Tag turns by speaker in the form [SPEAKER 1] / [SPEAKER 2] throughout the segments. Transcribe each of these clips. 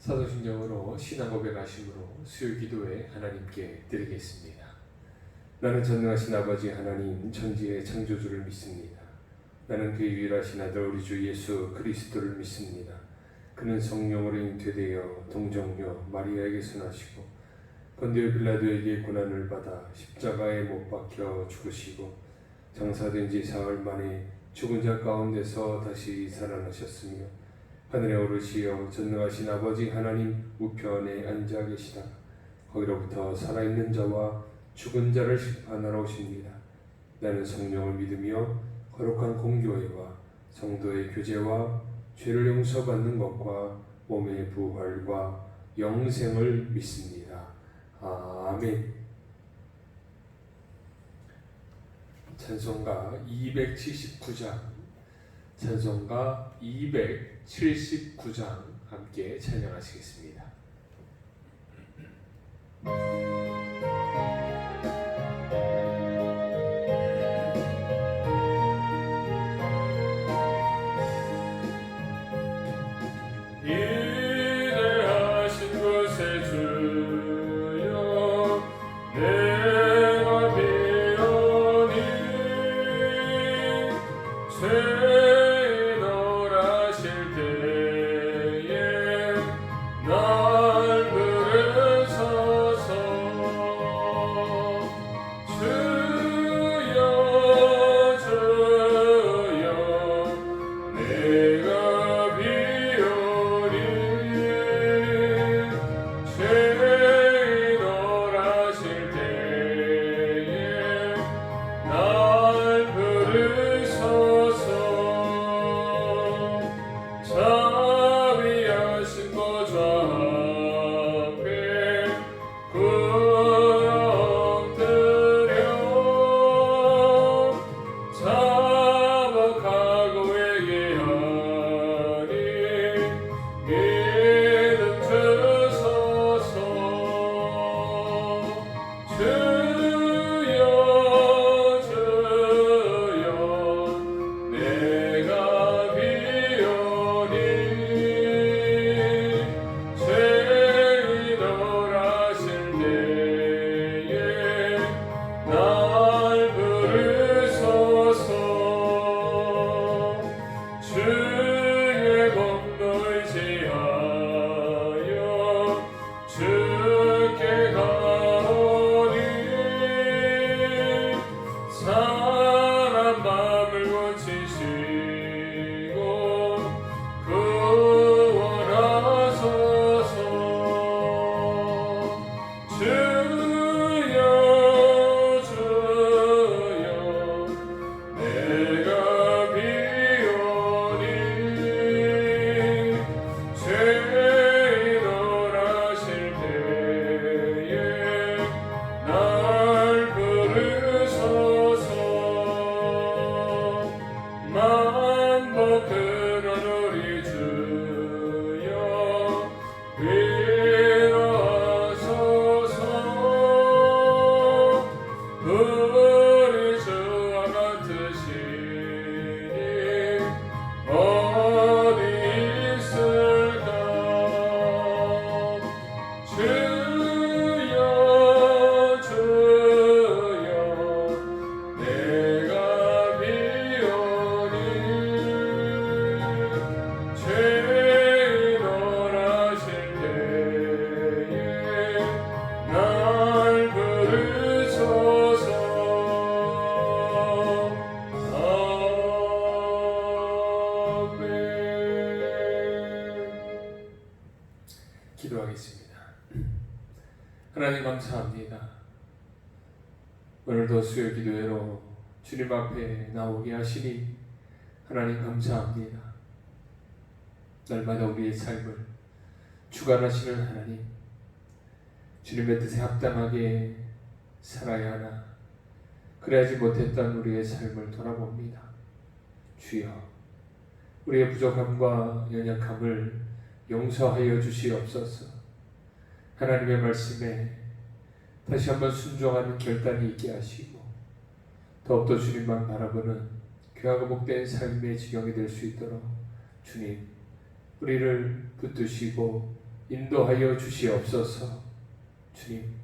[SPEAKER 1] 사도신경으로 신앙 고백하심으로 수요 기도에 하나님께 드리겠습니다. 나는 전능하신 아버지 하나님 천지의 창조주를 믿습니다. 나는 그 유일하신 아들 우리 주 예수 그리스도를 믿습니다. 그는 성령으로 잉태되어 동정녀 마리아에게서 나시고 본디오 빌라도에게 고난을 받아 십자가에 못 박혀 죽으시고 장사된 지 사흘 만에 죽은 자 가운데서 다시 살아나셨으며 하늘에 오르시어 전능하신 아버지 하나님 우편에 앉아 계시다. 거기로부터 살아있는 자와 죽은 자를 심판하러 오십니다. 나는 성령을 믿으며 거룩한 공교회와 성도의 교제와 죄를 용서받는 것과 몸의 부활과 영생을 믿습니다. 아멘. 찬송가 279장 찬송가 279장 함께 찬양하시겠습니다.
[SPEAKER 2] 위대하신 것의 주여 내가 비오니 죄인 옳으실 때에 날 부르소서. 주여 주여 내가 죄인 옳으실 때에 날 부르소서. 자비하신 보좌 앞에 엎드려 자복하고 회개하니 믿음 주소서. 주여 주여 내가 비오니 죄인 옳으실 때에 날 부르소서. 주의 공도 의지하여 주께 가오니 사람 마음을 고치시고 구원하소서. 주여 주여 내가 비오니 죄인 옳으실 때에 날 부르소서. 만복 근원 우리 주여 위로하소서. 우리 주와 같으시니 어디 있을까. 주여 주여 내가 비오니 죄인 옳으실 때에 날 부르소서. 아멘.
[SPEAKER 1] 기도하겠습니다. 하나님 감사합니다. 오늘도 수요 기도회로 주님 앞에 나오게 하시니 하나님 감사합니다. 날마다 우리의 삶을 주관하시는 하나님, 주님의 뜻에 합당하게 살아야 하나 그래야지 못했던 우리의 삶을 돌아봅니다. 주여, 우리의 부족함과 연약함을 용서하여 주시옵소서. 하나님의 말씀에 다시 한번 순종하는 결단이 있게 하시고 더욱더 주님만 바라보는 귀하고 복된 삶의 지경이 될 수 있도록 주님, 우리를 붙드시고 인도하여 주시옵소서. 주님,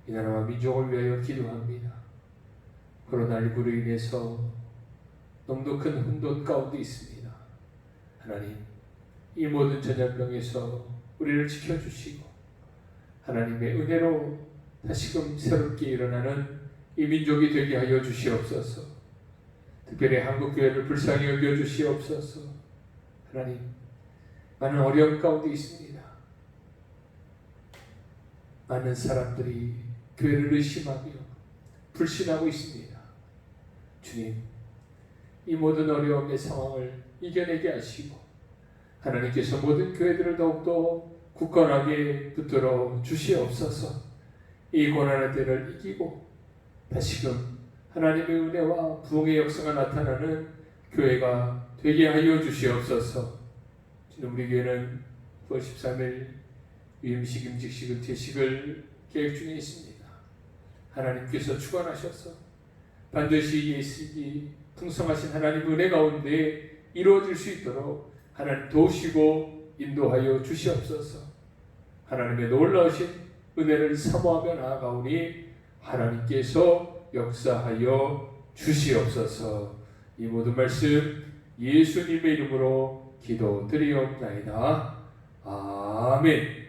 [SPEAKER 1] 이 나라와 민족을 위하여 기도합니다. 코로나19로 인해서 너무도 큰 혼돈 가운데 있습니다. 하나님, 이 모든 전염병에서 우리를 지켜주시고 하나님의 은혜로 다시금 새롭게 일어나는 이 민족이 되게 하여 주시옵소서. 특별히 한국교회를 불쌍히 여겨 주시옵소서. 하나님, 많은 어려움 가운데 있습니다. 많은 사람들이 교회를 의심하며 불신하고 있습니다. 주님, 이 모든 어려움의 상황을 이겨내게 하시고 하나님께서 모든 교회들을 더욱더 굳건하게 붙들어 주시옵소서. 이 고난의 때를 이기고 다시금 하나님의 은혜와 부흥의 역사가 나타나는 교회가 되게 하여 주시옵소서. 지금 우리 교회는 9월 13일 위임식, 임직식, 은퇴식을 계획 중에 있습니다. 하나님께서 주관하셔서 반드시 예식이 풍성하신 하나님의 은혜 가운데 이루어질 수 있도록 하나님 도우시고 인도하여 주시옵소서. 하나님의 놀라우신 은혜를 사모하며 나아가오니 하나님께서 역사하여 주시옵소서. 이 모든 말씀 예수님의 이름으로 기도드리옵나이다. 아멘.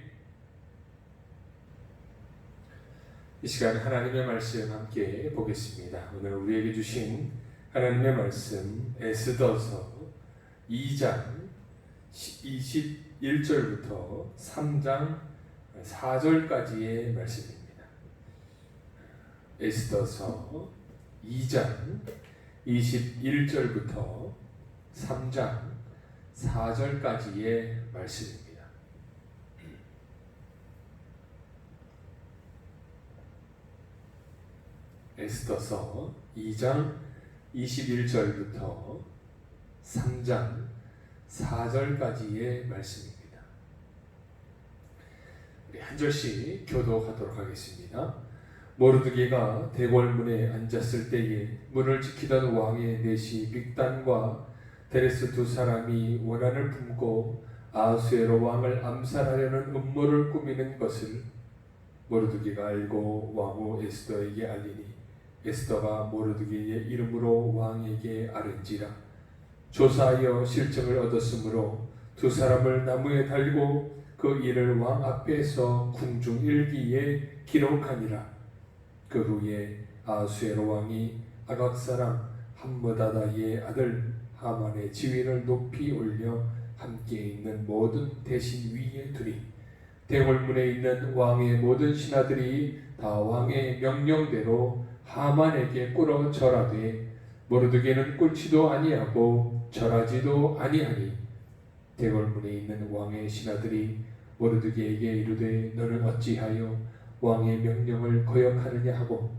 [SPEAKER 1] 이 시간 하나님의 말씀 함께 보겠습니다. 오늘 우리에게 주신 하나님의 말씀 에스더서 2장 21절부터 3장 4절까지의 말씀입니다. 에스더서 2장 21절부터 3장 4절까지의 말씀입니다. 에스더서 2장 21절부터 3장 4절까지의 말씀입니다. 우리 한 절씩 교독하도록 하겠습니다. 모르드게가 대궐문에 앉았을 때에 문을 지키던 왕의 내시 빅단과 데레스 두 사람이 원한을 품고 아하수에로 왕을 암살하려는 음모를 꾸미는 것을 모르드게가 알고 왕후 에스더에게 알리니 에스더가 모르드게의 이름으로 왕에게 아른지라. 조사하여 실정을 얻었으므로 두 사람을 나무에 달고 그 일을 왕 앞에서 궁중일기에 기록하니라. 그 후에 아하수에로 왕이 아각 사람 함므다다의 아들 하만의 지위를 높이 올려 함께 있는 모든 대신 위에 두니 대궐문에 있는 왕의 모든 신하들이 다 왕의 명령대로 하만에게 꿇어 절하되 모르드게는 꿇지도 아니하고 절하지도 아니하니 대궐문에 있는 왕의 신하들이 모르드게에게 이르되 너는 어찌하여 왕의 명령을 거역하느냐 하고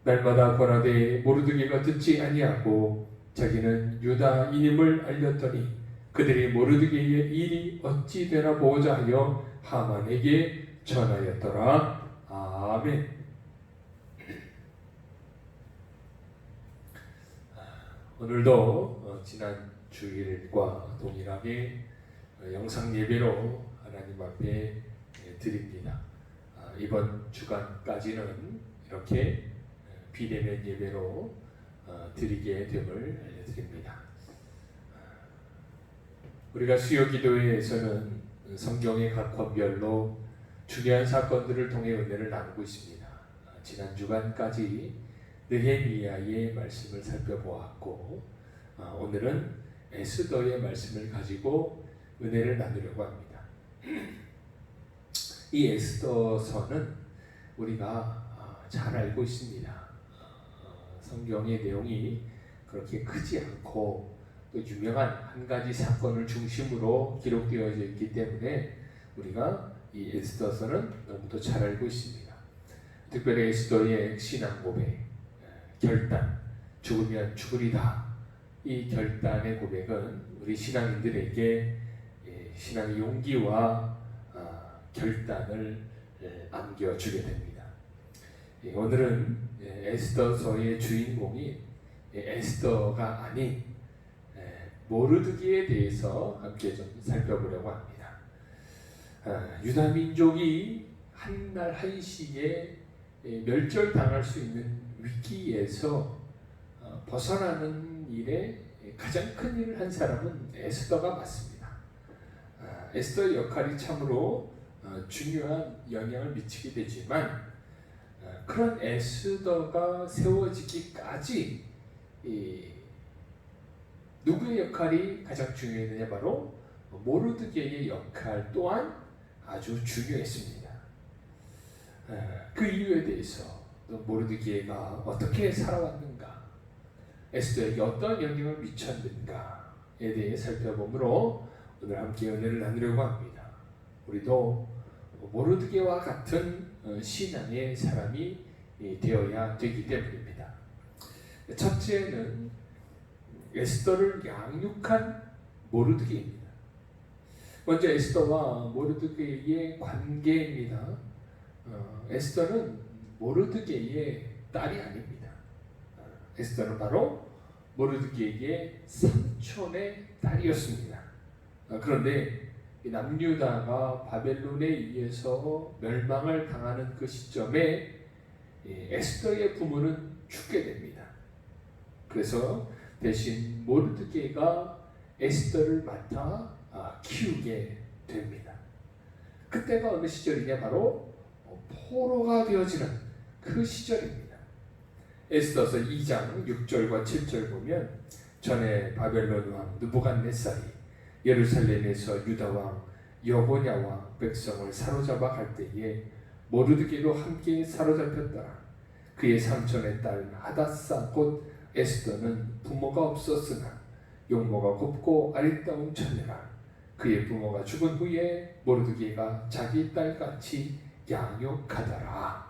[SPEAKER 1] 날마다 권하되 모르드게가 듣지 아니하고 자기는 유다인임을 알렸더니 그들이 모르드게의 일이 어찌 되나 보고자 하여 하만에게 전하였더라. 아멘. 오늘도 지난 주일과 동일하게 영상 예배로 하나님 앞에 드립니다. 이번 주간까지는 이렇게 비대면 예배로 드리게 됨을 알려드립니다. 우리가 수요 기도회에서는 성경의 각 권별로 중요한 사건들을 통해 은혜를 나누고 있습니다. 지난 주간까지 느헤미야의 말씀을 살펴보았고 오늘은 에스더의 말씀을 가지고 은혜를 나누려고 합니다. 이 에스더서는 우리가 잘 알고 있습니다. 성경의 내용이 그렇게 크지 않고 또 유명한 한 가지 사건을 중심으로 기록되어져 있기 때문에 우리가 이 에스더서는 너무도 잘 알고 있습니다. 특별히 에스더의 신앙 고백, 결단, 죽으면 죽으리다. 이 결단의 고백은 우리 신앙인들에게 신앙의 용기와 결단을 안겨주게 됩니다. 오늘은 에스더서의 주인공이 에스더가 아닌 모르드게에 대해서 함께 좀 살펴보려고 합니다. 유다 민족이 한날 한시에 멸절당할 수 있는 위기에서 벗어나는 일에 가장 큰 일을 한 사람은 에스더가 맞습니다. 에스더의 역할이 참으로 중요한 영향을 미치게 되지만 그런 에스더가 세워지기까지 누구의 역할이 가장 중요했느냐, 바로 모르드게의 역할 또한 아주 중요했습니다. 그 이유에 대해서 모르드게가 어떻게 살아왔는가, 에스더에게 어떤 영향을 미쳤는가에 대해 살펴보므로 오늘 함께 은혜를 나누려고 합니다. 우리도 모르드게와 같은 신앙의 사람이 되어야 되기 때문입니다. 첫째는 에스더를 양육한 모르드게입니다. 먼저 에스더와 모르드게의 관계입니다. 에스더는 모르드게의 딸이 아닙니다. 에스더는 바로 모르드게의 삼촌의 딸이었습니다. 그런데 남유다가 바벨론에 의해서 멸망을 당하는 그 시점에 에스더의 부모는 죽게 됩니다. 그래서 대신 모르드게가 에스더를 맡아 키우게 됩니다. 그때가 어느 시절이냐, 바로 포로가 되어지는 그 시절입니다. 에스더서 2장 6절과 7절 보면, 전에 바벨론 왕 느부갓네살이 예루살렘에서 유다 왕 여고냐와 백성을 사로잡아 갈 때에 모르드게도 함께 사로잡혔더라. 그의 삼촌의 딸 하닷사 곧 에스더는 부모가 없었으나 용모가 곱고 아리따운 처녀라. 그의 부모가 죽은 후에 모르드게가 자기 딸같이 양육하더라.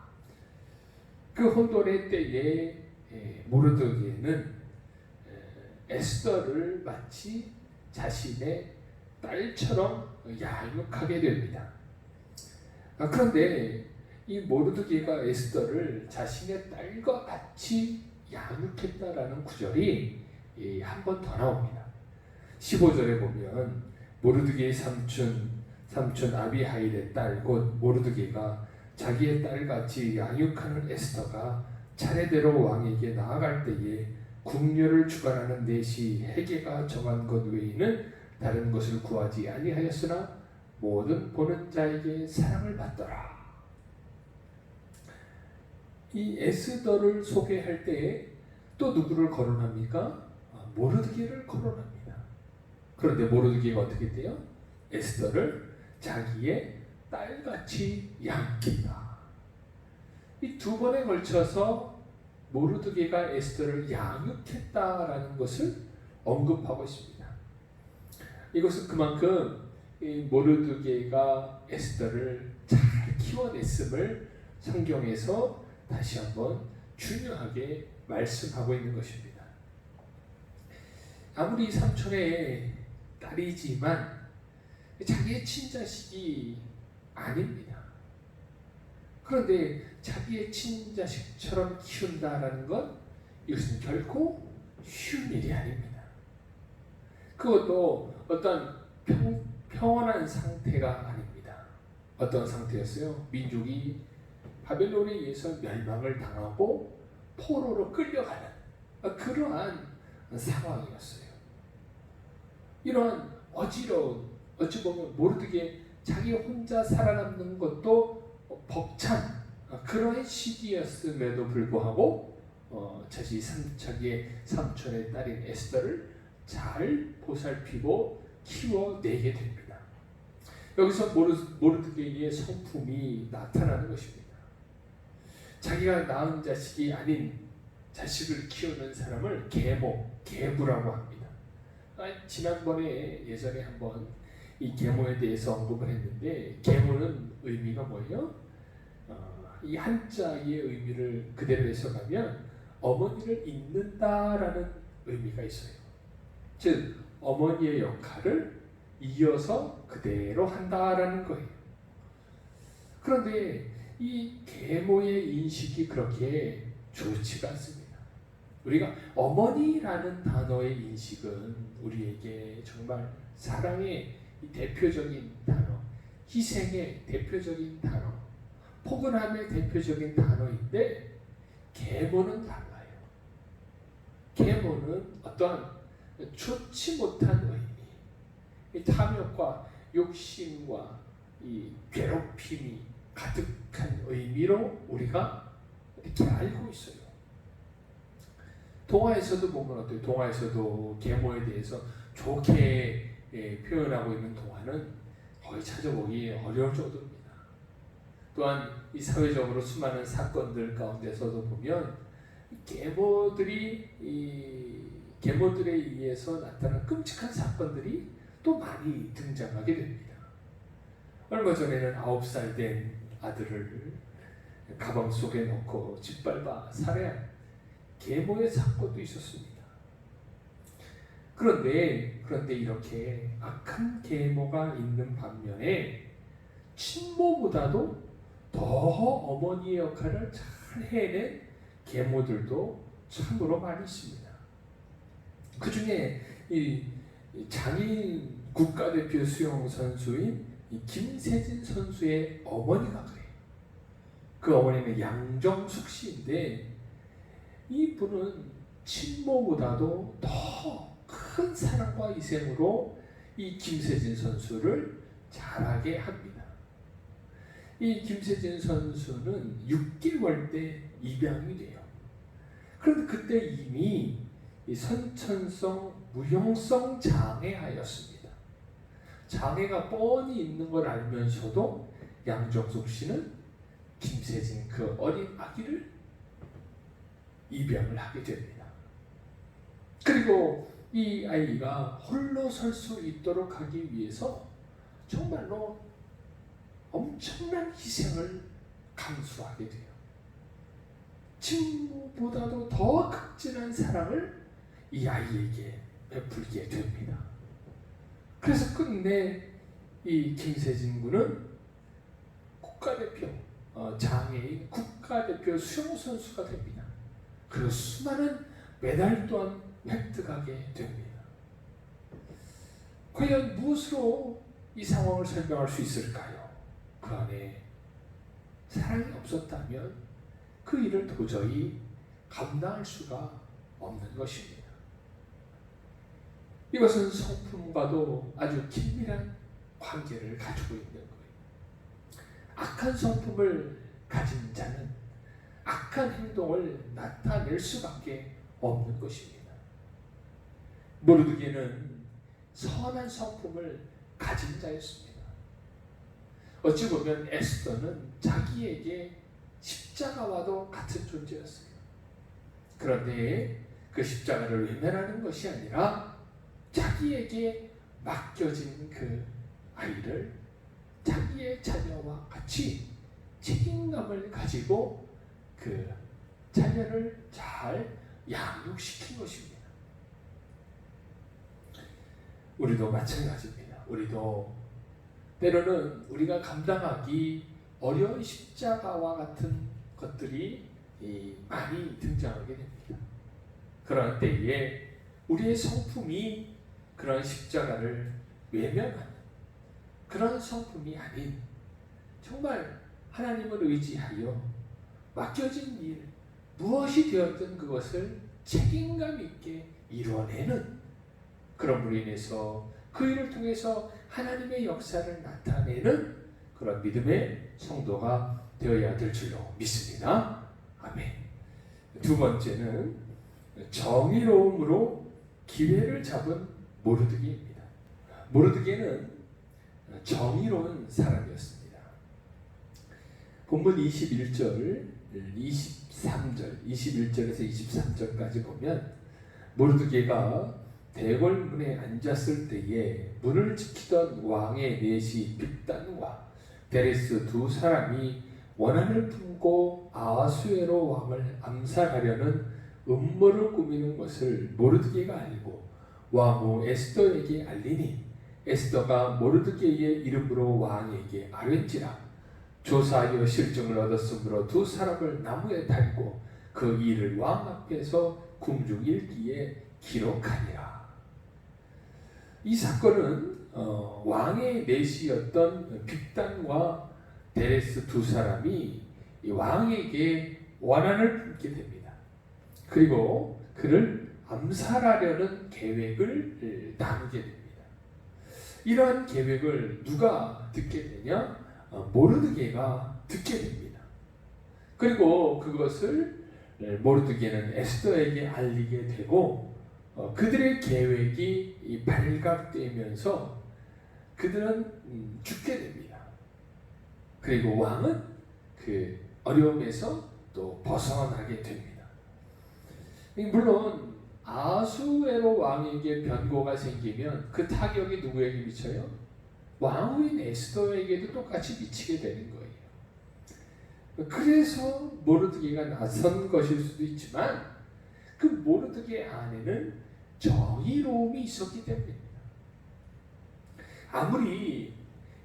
[SPEAKER 1] 그 혼돈의 때에 모르드게는 에스더를 마치 자신의 딸처럼 양육하게 됩니다. 그런데 이 모르드게가 에스더를 자신의 딸과 같이 양육했다라는 구절이 한 번 더 나옵니다. 15절에 보면 모르드게의 삼촌 아비하일의 딸 곧 모르드게가 자기의 딸같이 양육하는 에스더가 차례대로 왕에게 나아갈 때에 궁녀를 주관하는 넷이 헤게가 정한 것 외에는 다른 것을 구하지 아니하였으나 모든 보는 자에게 사랑을 받더라. 이 에스더를 소개할 때에 또 누구를 거론합니까? 모르드게를 거론합니다. 그런데 모르드게가 어떻게 돼요? 에스더를 자기의 딸같이 양육했다. 이 두 번에 걸쳐서 모르드게가 에스더를 양육했다라는 것을 언급하고 있습니다. 이것은 그만큼 이 모르드게가 에스더를 잘 키워냈음을 성경에서 다시 한번 중요하게 말씀하고 있는 것입니다. 아무리 삼촌의 딸이지만 자기의 친자식이 아닙니다. 그런데 자기의 친자식처럼 키운다라는 것, 이것은 결코 쉬운 일이 아닙니다. 그것도 어떤 평온한 상태가 아닙니다. 어떤 상태였어요? 민족이 바벨론에 의해서 멸망을 당하고 포로로 끌려가는 그러한 상황이었어요. 이러한 어지러운, 어찌 보면 모르드게 자기 혼자 살아남는 것도 벅찬 그러한 시기였음에도 불구하고 자기의 삼촌의 딸인 에스더를 잘 보살피고 키워내게 됩니다. 여기서 모르드게의 성품이 나타나는 것입니다. 자기가 낳은 자식이 아닌 자식을 키우는 사람을 계부라고 합니다. 지난번에 예전에 한번 이 계모에 대해서 언급을 했는데, 계모는 의미가 뭐예요? 이 한자의 의미를 그대로 해석하면 어머니를 잇는다라는 의미가 있어요. 즉 어머니의 역할을 이어서 그대로 한다라는 거예요. 그런데 이 계모의 인식이 그렇게 좋지가 않습니다. 우리가 어머니라는 단어의 인식은 우리에게 정말 사랑의 대표적인 단어, 희생의 대표적인 단어, 포근함의 대표적인 단어인데 계모는 달라요. 계모는 어떠한 좋지 못한 의미, 이 탐욕과 욕심과 이 괴롭힘이 가득한 의미로 우리가 이렇게 알고 있어요. 동화에서도 보면 어때요? 동화에서도 계모에 대해서 좋게 표현하고 있는 동화는 거의 찾아보기 어려울 정도입니다. 또한 이 사회적으로 수많은 사건들 가운데서도 보면 계모들에 의해서 나타난 끔찍한 사건들이 또 많이 등장하게 됩니다. 얼마 전에는 9살 된 아들을 가방 속에 넣고 짓밟아 살해한 계모의 사건도 있었습니다. 그런데 이렇게 악한 계모가 있는 반면에 친모보다도 더 어머니의 역할을 잘 해낸 계모들도 참으로 많이 있습니다. 그 중에 이 장인 국가대표 수영 선수인 이 김세진 선수의 어머니가 그래요. 그 어머니는 양정숙 씨인데 이분은 친모보다도 더 큰 사랑과 희생으로 이 김세진 선수를 자라게 합니다. 이 김세진 선수는 6개월 때 입양이 돼요. 그런데 그때 이미 이 선천성 무형성 장애하였습니다. 장애가 뻔히 있는 걸 알면서도 양정숙 씨는 김세진 그 어린 아기를 입양을 하게 됩니다. 그리고 이 아이가 홀로 설 수 있도록 하기 위해서 정말로 엄청난 희생을 감수하게 돼요. 친모보다도 더 극진한 사랑을 이 아이에게 베풀게 됩니다. 그래서 끝내 이 김세진 군은 국가대표 장애인 국가대표 수영선수가 됩니다. 그리고 수많은 메달 또한 획득하게 됩니다. 과연 무엇으로 이 상황을 설명할 수 있을까요? 그 안에 사랑이 없었다면 그 일을 도저히 감당할 수가 없는 것입니다. 이것은 성품과도 아주 긴밀한 관계를 가지고 있는 거예요. 악한 성품을 가진 자는 악한 행동을 나타낼 수밖에 없는 것입니다. 모르드게는 선한 성품을 가진 자였습니다. 어찌 보면 에스더는 자기에게 십자가와도 같은 존재였어요. 그런데 그 십자가를 외면하는 것이 아니라 자기에게 맡겨진 그 아이를 자기의 자녀와 같이 책임감을 가지고 그 자녀를 잘 양육시킨 것입니다. 우리도 마찬가지입니다. 우리도 때로는 우리가 감당하기 어려운 십자가와 같은 것들이 많이 등장하게 됩니다. 그런 때에 우리의 성품이 그런 십자가를 외면하는 그런 성품이 아닌 정말 하나님을 의지하여 맡겨진 일 무엇이 되었든 그것을 책임감 있게 이루어내는 그럼으로 인해서 그 일을 통해서 하나님의 역사를 나타내는 그런 믿음의 성도가 되어야 될 줄로 믿습니다. 아멘. 두 번째는 정의로움으로 기회를 잡은 모르드게입니다. 모르드게는 정의로운 사람이었습니다. 본문 21절, 23절, 21절에서 23절까지 보면 모르드게가 대궐문에 앉았을 때에 문을 지키던 왕의 넷이 빅단과 베레스 두 사람이 원한을 품고 아하수에로 왕을 암살하려는 음모를 꾸미는 것을 모르드게가 알고 왕후 에스더에게 알리니 에스더가 모르드게의 이름으로 왕에게 아뢰지라. 조사하여 실증을 얻었으므로 두 사람을 나무에 달고 그 일을 왕 앞에서 궁중일기에 기록하니라. 이 사건은 왕의 내시였던 빅단과 데레스 두 사람이 이 왕에게 원한을 품게 됩니다. 그리고 그를 암살하려는 계획을 나누게 됩니다. 이러한 계획을 누가 듣게 되냐? 모르드게가 듣게 됩니다. 그리고 그것을 모르드게는 에스더에게 알리게 되고 그들의 계획이 발각되면서 그들은 죽게 됩니다. 그리고 왕은 그 어려움에서 또 벗어나게 됩니다. 물론 아수에로 왕에게 변고가 생기면 그 타격이 누구에게 미쳐요? 왕후인 에스더에게도 똑같이 미치게 되는 거예요. 그래서 모르드게가 나선 것일 수도 있지만 그 모르드게 안에는 정의로움이 있었기 때문입니다. 아무리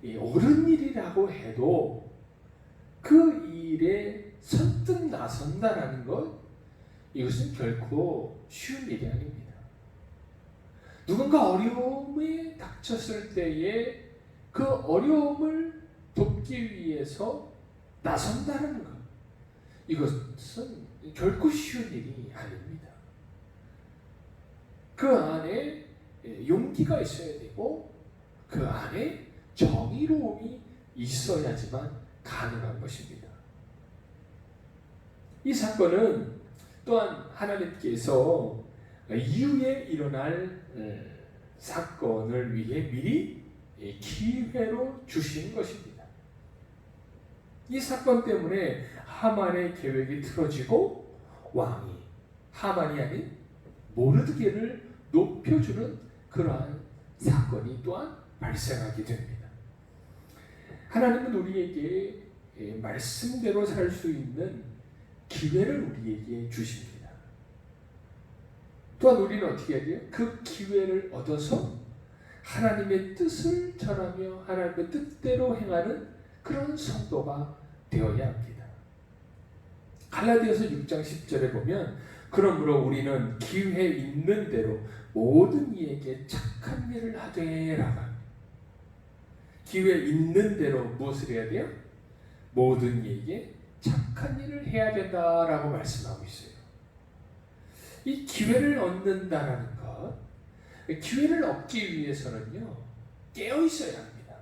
[SPEAKER 1] 옳은 일이라고 해도 그 일에 선뜻 나선다라는 것, 이것은 결코 쉬운 일이 아닙니다. 누군가 어려움에 닥쳤을 때에 그 어려움을 돕기 위해서 나선다는 것, 이것은 결코 쉬운 일이 아닙니다. 그 안에 용기가 있어야 되고 그 안에 정의로움이 있어야지만 가능한 것입니다. 이 사건은 또한 하나님께서 이후에 일어날 사건을 위해 미리 기회로 주신 것입니다. 이 사건 때문에 하만의 계획이 틀어지고 왕이 하만이 아닌 모르드게를 높여주는 그러한 사건이 또한 발생하게 됩니다. 하나님은 우리에게 말씀대로 살 수 있는 기회를 우리에게 주십니다. 또한 우리는 어떻게 해야 돼요? 그 기회를 얻어서 하나님의 뜻을 전하며 하나님의 뜻대로 행하는 그런 성도가 되어야 합니다. 갈라디아서 6장 10절에 보면 그러므로 우리는 기회 있는 대로 모든 이에게 착한 일을 하되라고 합니다. 기회 있는 대로 무엇을 해야 돼요? 모든 이에게 착한 일을 해야 된다라고 말씀하고 있어요. 이 기회를 얻는다라는 것, 기회를 얻기 위해서는요, 깨어 있어야 합니다.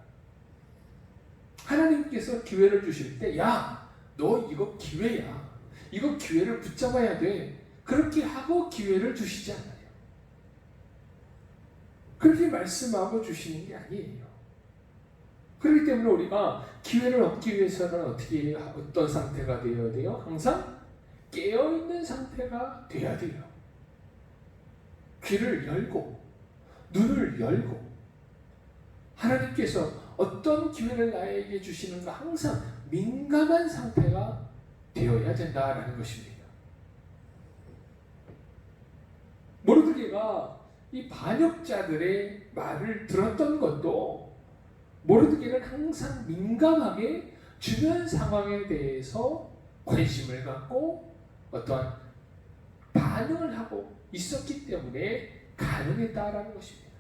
[SPEAKER 1] 하나님께서 기회를 주실 때, 야, 너 이거 기회야. 이거 기회를 붙잡아야 돼. 그렇게 하고 기회를 주시지 않아요. 그렇게 말씀하고 주시는 게 아니에요. 그렇기 때문에 우리가 기회를 얻기 위해서는 어떻게 어떤 상태가 되어야 돼요? 항상 깨어있는 상태가 돼야 돼요. 귀를 열고 눈을 열고 하나님께서 어떤 기회를 나에게 주시는가 항상 민감한 상태가 되어야 된다라는 것입니다. 모르드게가 이 반역자들의 말을 들었던 것도 모르드게는 항상 민감하게 주변 상황에 대해서 관심을 갖고 어떠한 반응을 하고 있었기 때문에 가능했다라는 것입니다.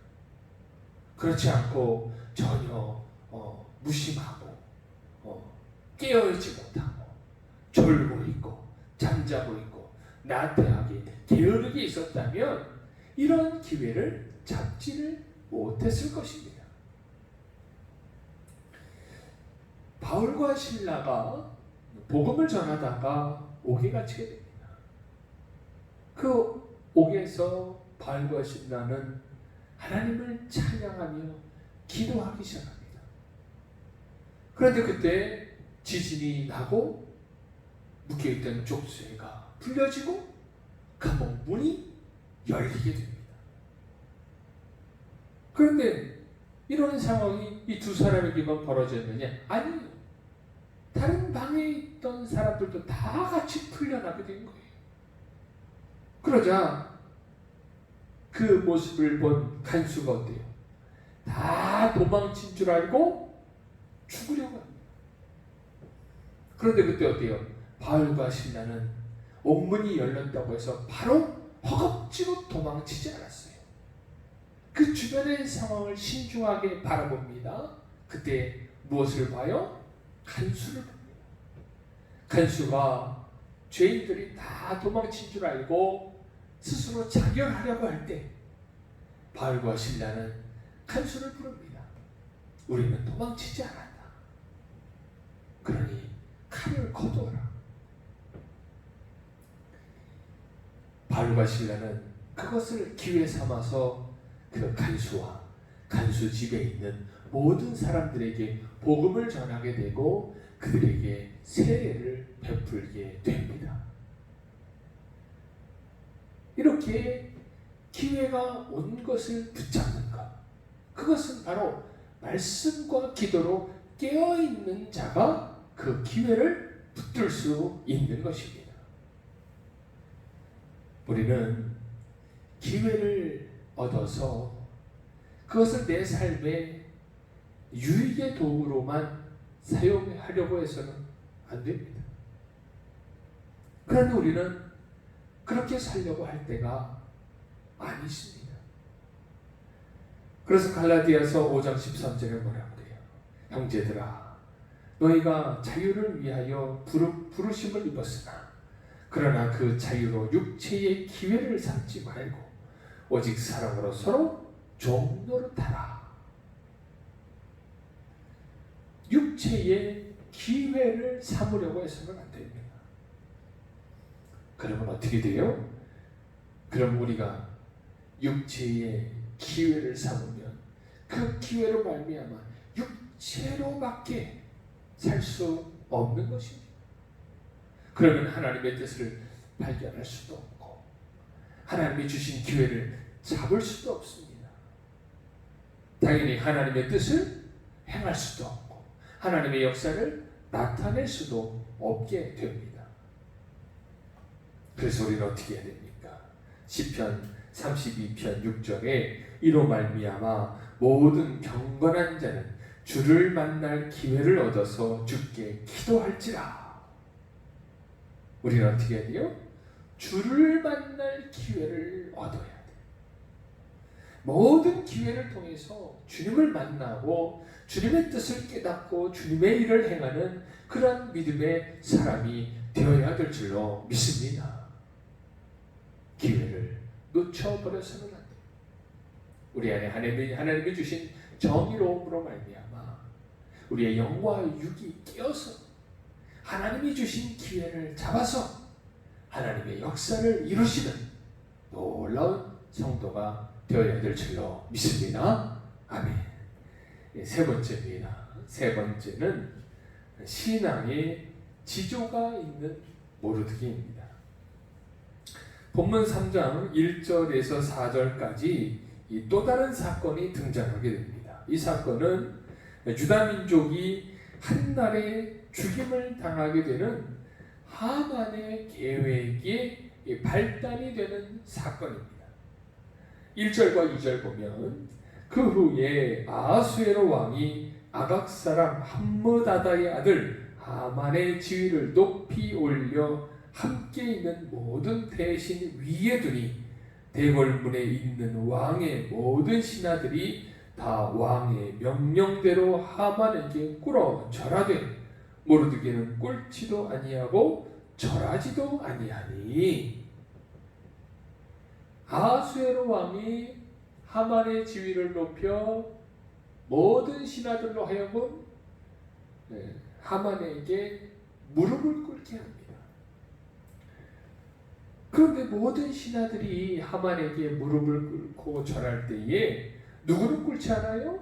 [SPEAKER 1] 그렇지 않고 전혀 무심하고 깨어있지 못하고 졸고 있고 잠자고 있고 나태하게 게으르게 있었다면 이런 기회를 잡지를 못했을 것입니다. 바울과 실라가 복음을 전하다가 옥에가 치게 됩니다. 그 옥에서 바울과 실라는 하나님을 찬양하며 기도하기 시작합니다. 그런데 그때 지진이 나고 묶여있던 족쇄가 풀려지고 감옥 문이 열리게 됩니다. 그런데 이런 상황이 이 두 사람에게만 벌어졌느냐? 아니요. 다른 방에 있던 사람들도 다 같이 풀려나게 된 거예요. 그러자 그 모습을 본 간수가 어때요? 다 도망친 줄 알고 죽으려고 합니다. 그런데 그때 어때요? 바울과 실라는 옥문이 열렸다고 해서 바로 허겁지겁 도망치지 않았어요.
[SPEAKER 3] 그 주변의 상황을 신중하게 바라봅니다. 그때 무엇을 봐요? 간수를 봅니다. 간수가 죄인들이 다 도망친 줄 알고 스스로 자결하려고 할 때 바울과 실라는 간수를 부릅니다. 우리는 도망치지 않았다. 그러니 칼을 거두어라. 바울과 실라는 그것을 기회 삼아서 그 간수와 간수 집에 있는 모든 사람들에게 복음을 전하게 되고 그들에게 세례를 베풀게 됩니다. 이렇게 기회가 온 것을 붙잡는 것, 그것은 바로 말씀과 기도로 깨어있는 자가 그 기회를 붙들 수 있는 것입니다. 우리는 기회를 얻어서 그것을 내 삶의 유익의 도구로만 사용하려고 해서는 안 됩니다. 그런데 우리는 그렇게 살려고 할 때가 많이 있습니다. 그래서 갈라디아서 5장 13절에 뭐라고 그래요? 형제들아, 너희가 자유를 위하여 부르심을 입었으나 그러나 그 자유로 육체의 기회를 삼지 말고 오직 사랑으로 서로 종노릇하라. 육체의 기회를 삼으려고 해서는 안 됩니다. 그러면 어떻게 돼요? 그럼 우리가 육체의 기회를 삼으면 그 기회로 말미암아 육체로밖에 살 수 없는 것입니다. 그러면 하나님의 뜻을 발견할 수도 없고 하나님이 주신 기회를 잡을 수도 없습니다. 당연히 하나님의 뜻을 행할 수도 없고 하나님의 역사를 나타낼 수도 없게 됩니다. 그래서 우리는 어떻게 해야 됩니까? 시편 32편 6절에 이로 말미암아 모든 경건한 자는 주를 만날 기회를 얻어서 주께 기도할지라. 우리는 어떻게 해야 돼요? 주를 만날 기회를 얻어야 돼요. 모든 기회를 통해서 주님을 만나고 주님의 뜻을 깨닫고 주님의 일을 행하는 그런 믿음의 사람이 되어야 될 줄로 믿습니다. 기회를 놓쳐버려서는 안 돼요. 우리 안에 하나님이 주신 정의로움으로 말미암아 우리의 영과 육이 깨어서 하나님이 주신 기회를 잡아서 하나님의 역사를 이루시는 놀라운 성도가 되어야 될 줄로 믿습니다. 아멘. 세 번째입니다. 세 번째는 신앙의 지조가 있는 모르드게입니다. 본문 3장 1절에서 4절까지 또 다른 사건이 등장하게 됩니다. 이 사건은 유다 민족이 한날에 죽임을 당하게 되는 하만의 계획의 발단이 되는 사건입니다. 1절과 2절 보면 그 후에 아하수에로 왕이 아각 사람 함므다다의 아들 하만의 지위를 높이 올려 함께 있는 모든 대신 위에 두니 대궐문에 있는 왕의 모든 신하들이 다 왕의 명령대로 하만에게 꿇어 절하되 모르드게는 꿇지도 아니하고 절하지도 아니하니. 아하수에로 왕이 하만의 지위를 높여 모든 신하들로 하여금 하만에게 무릎을 꿇게 합니다. 그런데 모든 신하들이 하만에게 무릎을 꿇고 절할 때에 누구는 꿇지 않아요?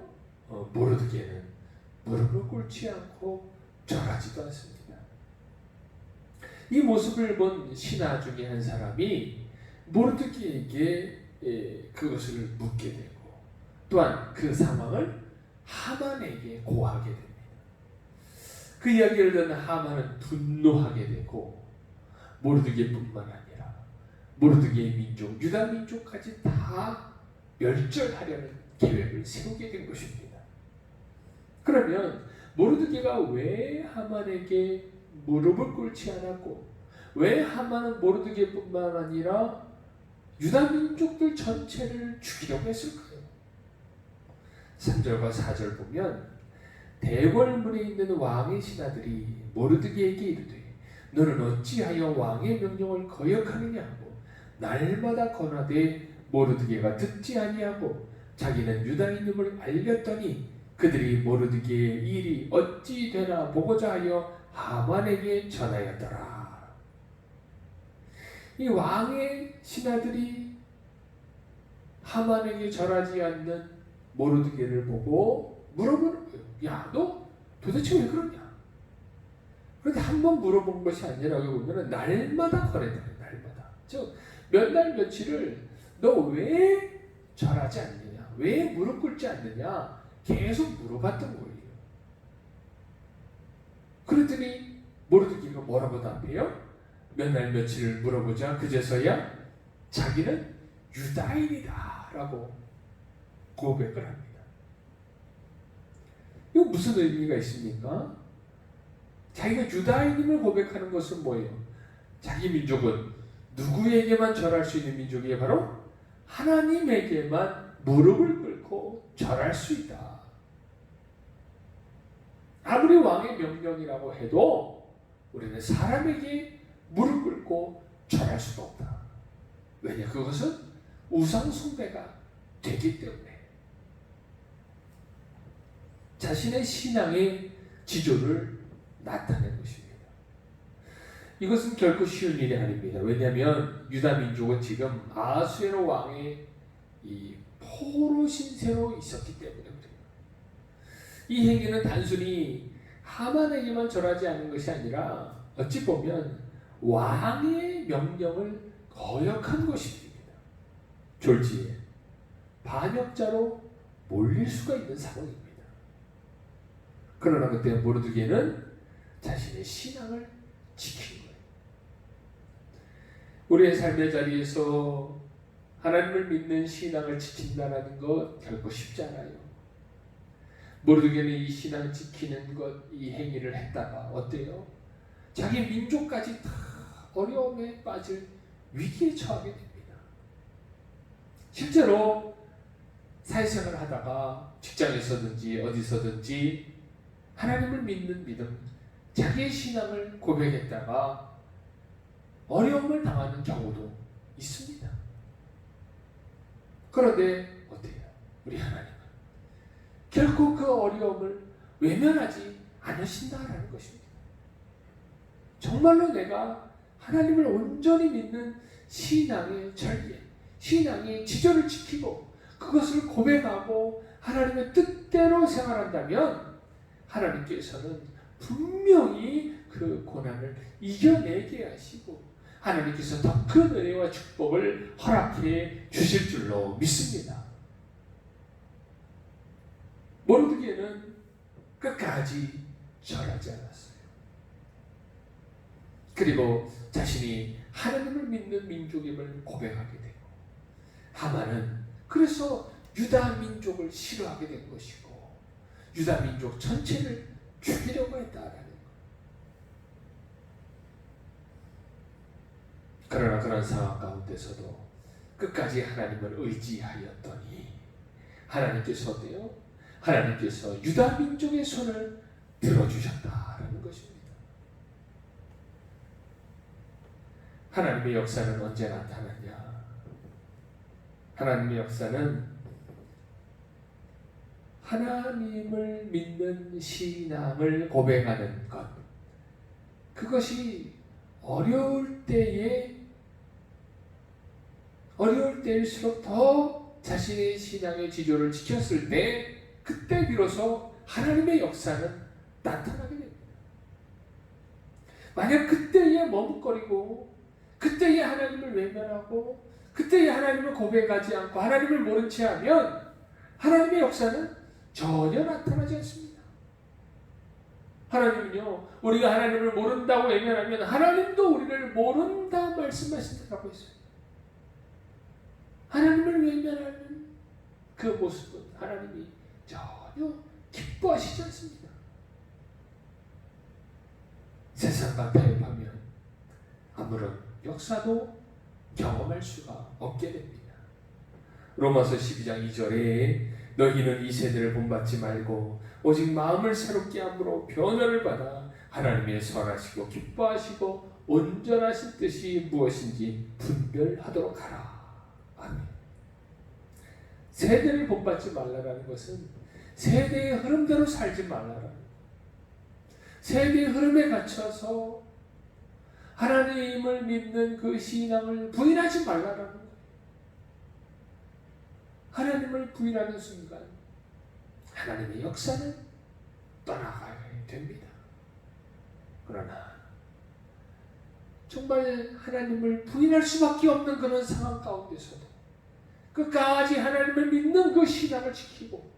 [SPEAKER 3] 모르드게는 무릎을 꿇지 않고 절하지도 않습니다. 이 모습을 본 신하 중에 한 사람이 모르드게에게 그것을 묻게 되고 또한 그 상황을 하만에게 고하게 됩니다. 그 이야기를 듣는 하만은 분노하게 되고 모르드게뿐만 아니라 모르드게의 민족, 유다 민족까지 다 멸절하려는 계획을 세우게 된 것입니다. 그러면 모르드게가 왜 하만에게 무릎을 꿇지 않았고 왜 하만은 모르드게뿐만 아니라 유다 민족들 전체를 죽이려고 했을까요? 3절과 4절 보면 대궐문에 있는 왕의 신하들이 모르드게에게 이르되 너는 어찌하여 왕의 명령을 거역하느냐 하고 날마다 권하되 모르드게가 듣지 아니하고 자기는 유다인임을 알렸더니 그들이 모르드게의 일이 어찌 되나 보고자 하여 하만에게 전하였더라. 이 왕의 신하들이 하만에게 절하지 않는 모르드게를 보고 물어보는 거예요. 야, 너 도대체 왜 그러냐? 그런데 한 번 물어본 것이 아니라 보면 날마다 권했다. 날마다. 즉 몇 날 며칠을 너 왜 절하지 않느냐? 왜 무릎 꿇지 않느냐? 계속 물어봤던 거예요. 그랬더니 모르드게가 뭐라고 답해요? 몇 날 며칠을 물어보자 그제서야 자기는 유다인이다 라고 고백을 합니다. 이거 무슨 의미가 있습니까? 자기가 유다인임을 고백하는 것은 뭐예요? 자기 민족은 누구에게만 절할 수 있는 민족이에요? 바로 하나님에게만 무릎을 꿇고 절할 수 있다. 아무리 왕의 명령이라고 해도 우리는 사람에게 무릎 꿇고 절할 수가 없다. 왜냐? 그것은 우상 숭배가 되기 때문에. 자신의 신앙의 지조를 나타낸 것입니다. 이것은 결코 쉬운 일이 아닙니다. 왜냐하면 유다 민족은 지금 아수에로 왕의 이 포로 신세로 있었기 때문에 그래요. 이 행위는 단순히 하만에게만 절하지 않은 것이 아니라 어찌 보면 왕의 명령을 거역한 것입니다. 졸지에 반역자로 몰릴 수가 있는 상황입니다. 그러나 그때 모르드게는 자신의 신앙을 지킨 거예요. 우리의 삶의 자리에서 하나님을 믿는 신앙을 지킨다는 것 결코 쉽지 않아요. 모르드게는 이 신앙 지키는 것, 이 행위를 했다가 어때요? 자기 민족까지 다 어려움에 빠질 위기에 처하게 됩니다. 실제로 사회생활을 하다가 직장에서든지 어디서든지 하나님을 믿는 믿음, 자기의 신앙을 고백했다가 어려움을 당하는 경우도 있습니다. 그런데 어때요? 우리 하나님은 결코 그 어려움을 외면하지 않으신다라는 것입니다. 정말로 내가 하나님을 온전히 믿는 신앙의 절개, 신앙의 지조를 지키고 그것을 고백하고 하나님의 뜻대로 생활한다면 하나님께서는 분명히 그 고난을 이겨내게 하시고 하나님께서 더 큰 은혜와 축복을 허락해 주실 줄로 믿습니다. 모르드게는 끝까지 절하지 않았어요. 그리고 자신이 하나님을 믿는 민족임을 고백하게 되고 하만은 그래서 유다 민족을 싫어하게 된 것이고 유다 민족 전체를 죽이려고 했다라는 것. 그러나 그런 상황 가운데서도 끝까지 하나님을 의지하였더니 하나님께서 어때요? 하나님께서 유다 민족의 손을 들어주셨다라는 것입니다. 하나님의 역사는 언제 나타나냐? 하나님의 역사는 하나님을 믿는 신앙을 고백하는 것, 그것이 어려울 때일수록 더 자신의 신앙의 지조를 지켰을 때 그때 비로소 하나님의 역사는 나타나게 됩니다. 만약 그때에 머뭇거리고 그때에 하나님을 외면하고 그때에 하나님을 고백하지 않고 하나님을 모른 채 하면 하나님의 역사는 전혀 나타나지 않습니다. 하나님은요, 우리가 하나님을 모른다고 외면하면 하나님도 우리를 모른다 말씀하신다고 했어요. 하나님을 외면하는 그 모습은 하나님이 전혀 기뻐하시지 않습니다. 세상과 타협하면 아무런 역사도 경험할 수가 없게 됩니다. 로마서 12장 2절에 너희는 이 세대를 본받지 말고 오직 마음을 새롭게 함으로 변화를 받아 하나님의 선하시고 기뻐하시고 온전하신 뜻이 무엇인지 분별하도록 하라. 아멘. 세대를 본받지 말라라는 것은 세대의 흐름대로 살지 말라라는, 세대의 흐름에 갇혀서 하나님을 믿는 그 신앙을 부인하지 말라라는 거예요. 하나님을 부인하는 순간 하나님의 역사는 떠나가야 됩니다. 그러나 정말 하나님을 부인할 수밖에 없는 그런 상황 가운데서도 끝까지 하나님을 믿는 그 신앙을 지키고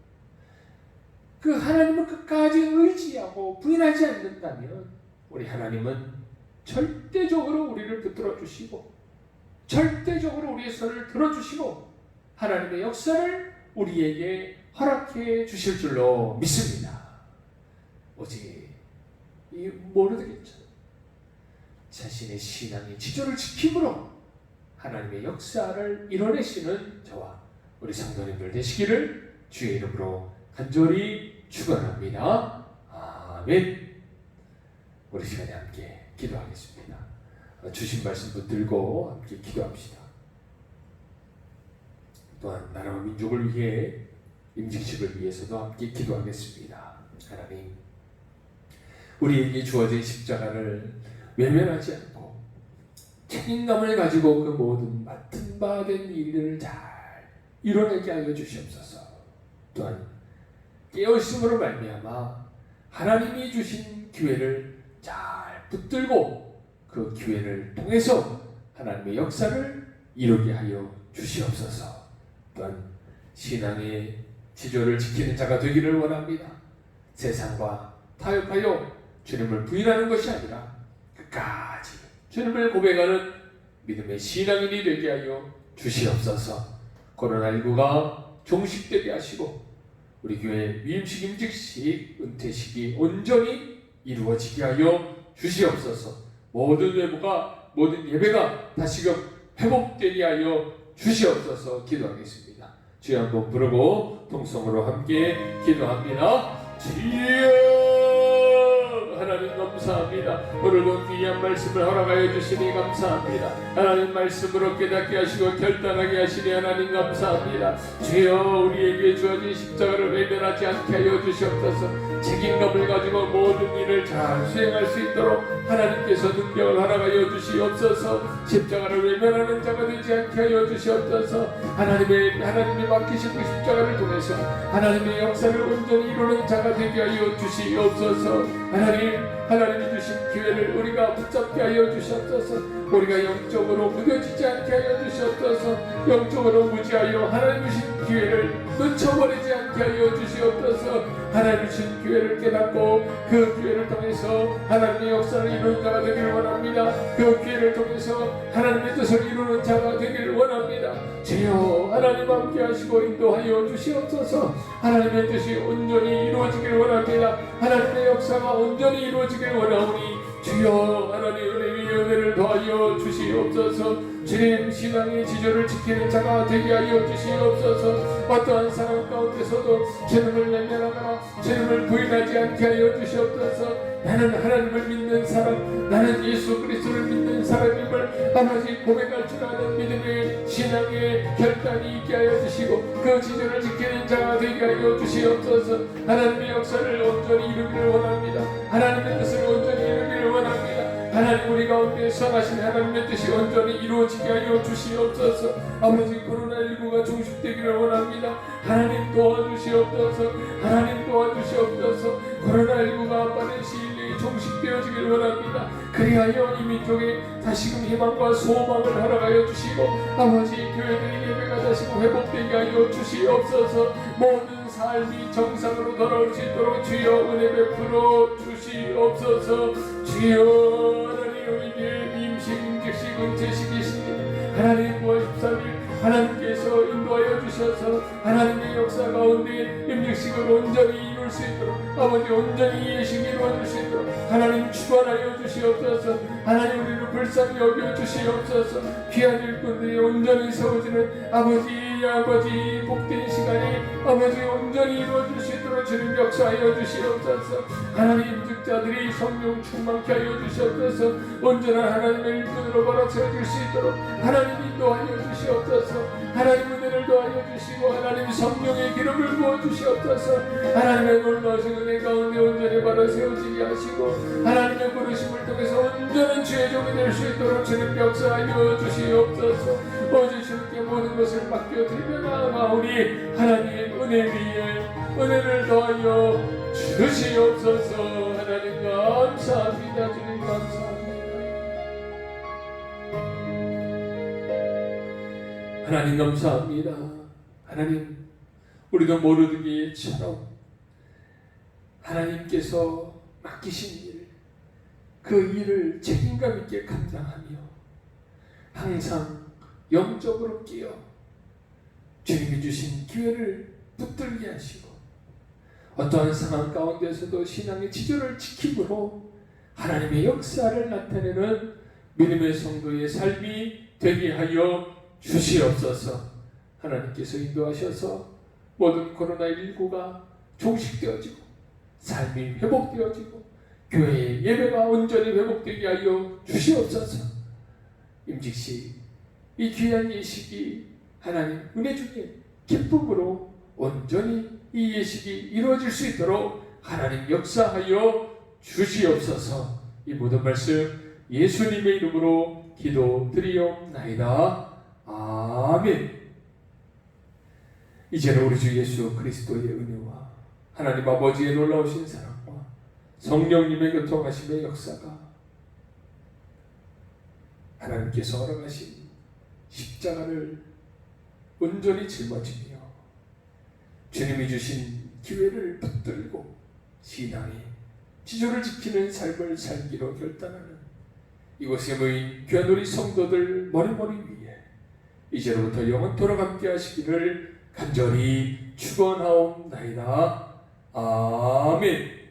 [SPEAKER 3] 그 하나님을 끝까지 의지하고 부인하지 않는다면 우리 하나님은 절대적으로 우리를 붙들어 주시고 절대적으로 우리의 손을 들어주시고 하나님의 역사를 우리에게 허락해 주실 줄로 믿습니다. 오직 이 모르겠죠. 자신의 신앙의 지조를 지킴으로 하나님의 역사를 이뤄내시는 저와 우리 성도님들 되시기를 주의 이름으로 간절히 축원합니다. 아멘. 우리 시간에 함께 기도하겠습니다. 주신 말씀 붙들고 함께 기도합시다. 또한 나라와 민족을 위해 임직식을 위해서도 함께 기도하겠습니다. 하나님, 우리에게 주어진 십자가를 외면하지 않고 책임감을 가지고 그 모든 맡은 바 된 일을 잘 이뤄내게 하여 주시옵소서. 또한 깨어있음으로 말미암아 하나님이 주신 기회를 잘 붙들고 그 기회를 통해서 하나님의 역사를 이루게 하여 주시옵소서. 또한 신앙의 지조를 지키는 자가 되기를 원합니다. 세상과 타협하여 주님을 부인하는 것이 아니라 끝까지 주님을 고백하는 믿음의 신앙인이 되게 하여 주시옵소서. 코로나19가 종식되게 하시고 우리 교회 위임식, 임직식, 은퇴식이 온전히 이루어지게 하여 주시옵소서. 모든 예배가 다시금 회복되게 하여 주시옵소서. 기도하겠습니다. 주여 한번 부르고 통성으로 함께 기도합니다. 주여 하나님 감사합니다. 오늘도 귀한 말씀을 허락하여 주시니 감사합니다. 하나님 말씀으로 깨닫게 하시고 결단하게 하시니 하나님 감사합니다. 주여 우리에게 주어진 십자가를 외면하지 않게 하여 주시옵소서. 책임감을 가지고 모든 일을 잘 수행할 수 있도록 하나님께서 능력을 허락하여 주시옵소서. 십자가를 외면하는 자가 되지 않게 하여 주시옵소서. 하나님이 맡기신 그 십자가를 통해서 하나님의 역사를 온전히 이루는 자가 되게 하여 주시옵소서. 하나님이 주신 기회를 우리가 붙잡게 하여 주시옵소서. 우리가 영적으로 무뎌지지 않게 하여 주시옵소서. 영적으로 무지하여 하나님 주신 기회를 놓쳐버리지 않게 하여 주시옵소서. 하나님 주신 기회를 깨닫고 그 기회를 통해서 하나님의 역사를 이루는 자가 되기를 원합니다. 그 기회를 통해서 하나님의 뜻을 이루는 자가 되기를 원합니다. 주여 하나님 함께 하시고 인도하여 주시옵소서. 하나님의 뜻이 온전히 이루어지기를 원합니다. 하나님의 역사가 온전히 이루어지기를 원하오니 주여 하나님 은혜를 더하여 주시옵소서. 주님 신앙의 지조를 지키는 자가 되게 하여 주시옵소서. 어떠한 상황 가운데서도 주님을 외면하거나 주님을 부인하지 않게 하여 주시옵소서. 나는 하나님을 믿는 사람, 나는 예수 그리스도를 믿는 사람임을 아버지 고백할 줄 아는 믿음의 신앙의 결단이 있게 하여 주시고 그 지조를 지키는 자가 되게 하여 주시옵소서. 하나님의 역사를 온전히 이루기를 원합니다. 하나님의 뜻을 온전히 이루기를 원합니다. 하나님 우리 가운데 선하신 하나님의 뜻이 온전히 이루어지게 하여 주시옵소서. 아버지 코로나19가 종식되기를 원합니다. 하나님 도와주시옵소서. 하나님 도와주시옵소서. 코로나19가 빠른 시일 내에 종식되어지길 원합니다. 그리하여 이 민족에 다시금 희망과 소망을 허락하여 주시고 아버지 교회들의 예배가 다시금 회복되게 하여 주시옵소서. 모든 삶이 정상으로 돌아올 수 있도록 주여 은혜 베풀어 주시옵소서. 주여 하나님 우리에게 임식, 임직식, 은퇴식이십니다. 하나님 9월 13일 하나님께서 인도하여 주셔서 하나님의 역사 가운데 임직식을 온전히 이룰 수 있도록 아버지 온전히 예식이 이루어질 수 있도록 하나님 축원하여 주시옵소서. 하나님 우리를 불쌍히 여겨 주시옵소서. 귀한 일꾼들이 온전히 세워지는 아버지 복된 시간이
[SPEAKER 1] 아버지 온전히 이루어질 수 있도록 주님 역사하여 주시옵소서. 하나님 임직자들이 성령 충만케 하여 주시옵소서. 온전한 하나님의 일꾼으로 벌어서질 수 있도록 하나님 인도하여 주시옵소서. 하나님 은혜를 더하여 주시고 하나님 성령의 기름을 부어 주시옵소서. 하나님의 놀라우신 은혜 가운데 온전히 바로 세워지게 하시고 하나님의 부르심을 통해서 온전한 주의 종이 될 수 있도록 주님 역사하여 주시옵소서. 오직 주님께 모든 것을 맡겨드리며 나아가오니 하나님 은혜 위에 은혜를 더하여 주시옵소서. 하나님 감사합니다. 주님 감사합니다. 하나님 감사합니다. 하나님 우리도 모르기처럼 하나님께서 맡기신 일, 그 일을 책임감 있게 감당하며 항상 영적으로 끼어 주님이 주신 기회를 붙들게 하시고 어떠한 상황 가운데서도 신앙의 지조를 지킴으로 하나님의 역사를 나타내는 믿음의 성도의 삶이 되게 하여 주시옵소서. 하나님께서 인도하셔서 모든 코로나19가 종식되어지고 삶이 회복되어지고 교회의 예배가 온전히 회복되게 하여 주시옵소서. 임직시 이 귀한 예식이 하나님 은혜 중에 기쁨으로 온전히 이 예식이 이루어질 수 있도록 하나님 역사하여 주시옵소서. 이 모든 말씀 예수님의 이름으로 기도드리옵나이다. 아멘. 이제는 우리 주 예수 그리스도의 은혜와 하나님 아버지의 놀라우신 사랑과 성령님의 교통하심의 역사가 하나님께서 허락하신 십자가를 온전히 짊어지며 주님이 주신 기회를 붙들고 신앙의 지조를 지키는 삶을 살기로 결단하는 이곳에 모인 귀한 우리 성도들 머리머리 위에 이제로부터 영원토록 함께 하시기를 간절히 축원하옵나이다. 아멘.